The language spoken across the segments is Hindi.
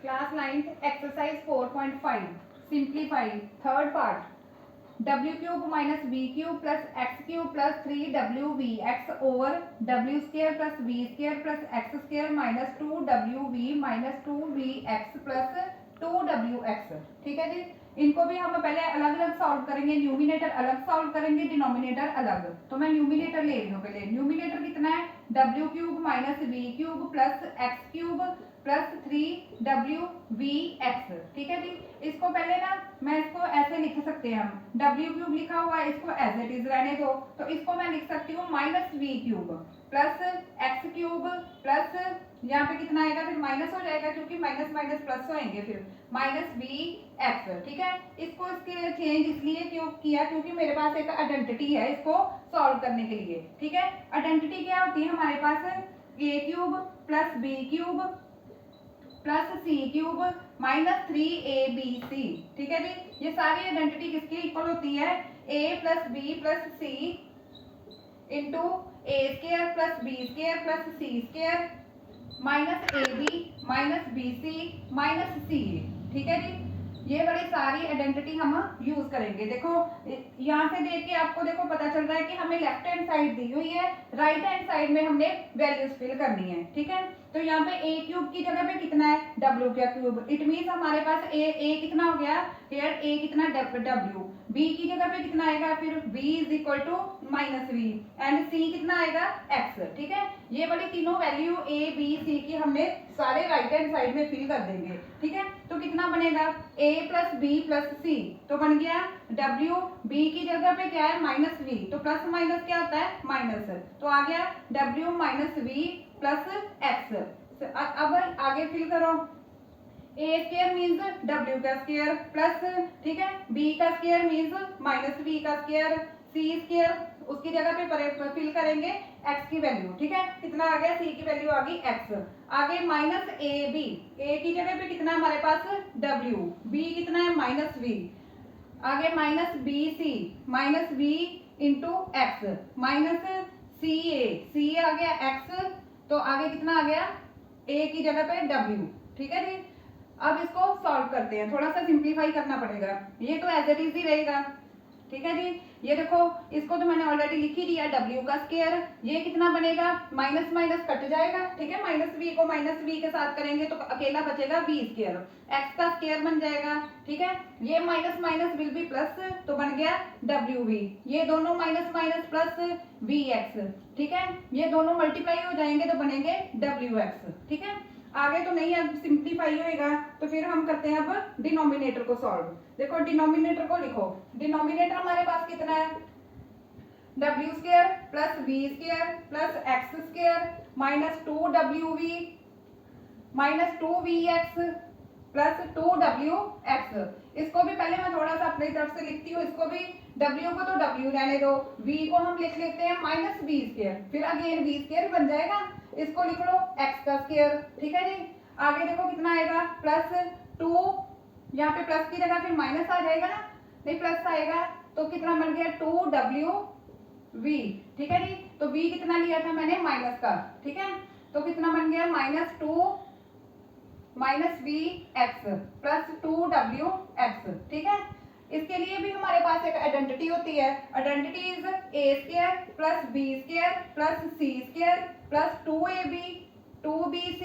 Class 9th exercise 4.5 simplify third part w cube minus v cube plus x cube plus 3w x over w square plus v square plus x square minus 2w minus 2v x plus 2w x. ठीक है जी, इनको भी हम पहले अलग अलग सॉल्व करेंगे, न्यूमिनेटर अलग सॉल्व करेंगे, डिनोमिनेटर अलग। तो मैं न्यूमिनेटर ले रही हूँ पहले। न्यूमिनेटर कितना है, w cube minus v cube plus x cube plus 3w x. ठीक है जी, इसको पहले ना मैं इसको ऐसे लिख सकते हैं हम, w क्यूब लिखा हुआ है, इसको एज इट इज रहने दो, तो इसको मैं लिख सकती हूँ minus v cube plus x cube plus यहाँ पे कितना आएगा, फिर माइनस हो जाएगा क्योंकि माइनस माइनस प्लस होएंगे, फिर माइनस वी एक्स। ठीक है, इसको इसके चेंज इसलिए क्यों किया क्योंकि मेरे पास एक आइडेंटिटी है इसको सॉल्व करने के लिए। ठीक है, आइडेंटिटी क्या होती है हमारे पास, A cube plus B cube plus C cube minus 3ab। ठीक है जी, ये सारी आइडेंटिटी किसकी इक्वल होती है, a plus B plus C into A square plus B square plus C square minus A B minus B C minus C A. ठीक है जी, ये बड़ी सारी आइडेंटिटी हम यूज करेंगे। देखो यहाँ से देख के आपको देखो पता चल रहा है कि हमें लेफ्ट हैंड साइड दी हुई है, राइट हैंड साइड में हमने वैल्यूज फिल करनी है। ठीक है, तो यहाँ पे a क्यूब की जगह पे कितना है, w का क्यूब। इट मीन्स हमारे पास a कितना हो गया, हेयर a कितना w, b की जगह पे कितना आएगा, फिर b is equal to minus v and c कितना आएगा x। ठीक है, ये वाली तीनों वैल्यू a b c की हमने सारे राइट हैंड साइड में फिल कर देंगे। ठीक है, तो कितना बनेगा, a प्लस बी प्लस सी, तो बन गया w, b की जगह पे क्या है माइनस v, तो प्लस माइनस क्या होता है माइनस, तो आ गया w minus v plus x. अब आगे फिल करो, ए स्क्र मीन्स w का स्क्र प्लस, ठीक है, b का स्क्र मीन्स माइनस v का स्क्र, c स्क्र उसकी जगह पे फिल करेंगे x की वैल्यू। ठीक है, कितना आ गया, c की वैल्यू आ गई x। आगे माइनस ए बी, a की जगह पे कितना है हमारे पास w, b कितना है माइनस v, आगे minus B C minus v into X minus C A आ गया x, तो आगे कितना आ गया, a की जगह पे w। ठीक है जी, अब इसको सॉल्व करते हैं, थोड़ा सा सिंप्लीफाई करना पड़ेगा, ये तो एज इट इज ही रहेगा। ठीक है जी, ये देखो इसको तो मैंने ऑलरेडी लिख ही दिया, w का स्क्वायर, ये कितना बनेगा, माइनस माइनस कट जाएगा। ठीक है, माइनस v को माइनस v के साथ करेंगे तो अकेला बचेगा v स्क्वायर, x का स्क्वायर बन जाएगा। ठीक है, ये minus minus will be plus, तो बन गया wv, ये दोनों माइनस माइनस प्लस vx। ठीक है, ये दोनों मल्टीप्लाई हो जाएंगे तो बनेंगे wx। ठीक है, आगे तो नहीं, अब सिंप्लीफाई होएगा, तो फिर हम करते हैं अब डिनोमिनेटर को सॉल्व। देखो डिनोमिनेटर को लिखो, डिनोमिनेटर हमारे पास कितना है, w square plus v square plus X square minus 2w minus 2vx plus 2wx। इसको भी पहले मैं थोड़ा सा अपनी तरफ से लिखती हूँ, इसको भी w को तो w रहने दो, v को हम लिख लेते हैं माइनस v स्क्वायर, फिर अगेन v स्क्वायर बन जाएगा, इसको लिख लो x का स्क्वायर। ठीक है जी, आगे देखो कितना आएगा, प्लस 2, यहाँ पे प्लस की जगह फिर माइनस आ जाएगा ना, नहीं प्लस आएगा, तो कितना बन गया 2w। ठीक है जी, तो v कितना लिया था मैंने माइनस का। ठीक है, तो कितना बन गया minus 2 minus v x plus 2w x। ठीक है, इसके लिए भी हमारे पास एक आइडेंटिटी होती है, identity is a square plus b square plus c square plus 2ab 2bc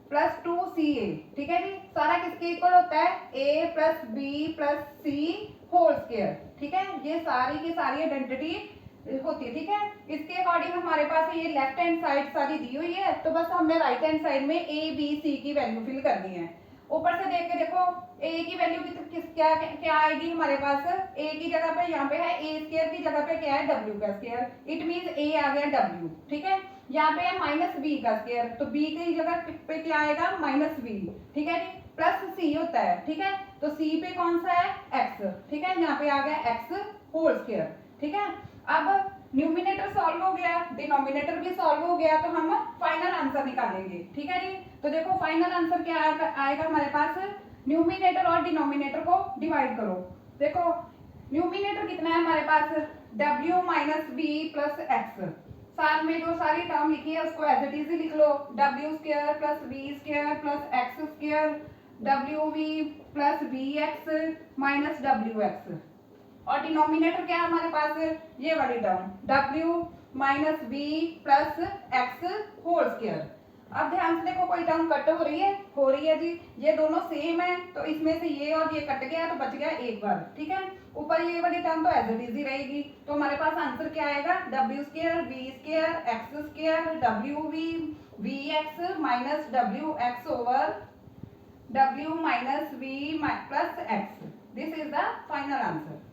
plus 2ca। ठीक है जी, सारा किसके इक्वल होता है, a plus B plus c whole square. ठीक है, ये सारी की सारी आइडेंटिटी होती है। ठीक है, इसके अकॉर्डिंग हमारे पास ये लेफ्ट हैंड साइड सारी दी हुई है, तो बस हमने राइट हैंड साइड में a b c की वैल्यू फिल करनी है। ऊपर से देख के देखो a की वैल्यू क्या आएगी हमारे पास, a की जगह पे यहाँ पे है a स्क्वायर की जगह पे क्या है w का स्क्वायर, इट मींस a आ गया w। ठीक है, यहाँ पे है माइनस b का स्क्वायर, तो b की जगह पे क्या आएगा माइनस v। ठीक है जी, प्लस c होता है। ठीक है, तो c पे कौन सा है x। ठीक है, यहाँ पे आ गया x होल स्क्वायर। ठीक है, अब न्यूमिनेटर सॉल्व हो गया, डिनोमिनेटर भी सॉल्व हो गया, तो हम फाइनल आंसर निकालेंगे। ठीक है जी, तो देखो फाइनल आंसर क्या आएगा हमारे पास, न्यूमिनेटर और डिनोमिनेटर को डिवाइड करो। देखो न्यूमिनेटर कितना है हमारे पास, w minus b plus x साथ में जो सारी टर्म लिखी है उसको एज इट इज ही लिख लो, W square plus V square plus X square W V plus V X minus W X, और डिनोमिनेटर क्या है हमारे पास, ये वाली term W minus V plus X whole square. अब ध्यान से देखो, कोई टर्म कट हो रही है, हो रही है जी, ये दोनों सेम है तो इसमें से ये और ये कट गया तो बच गया एक बार, ठीक है। ऊपर ये वाली टर्म तो एज इट इज ही रहेगी, तो हमारे पास आंसर क्या आएगा, W square we square x square W we X minus W x over W minus V plus x. This is the final answer.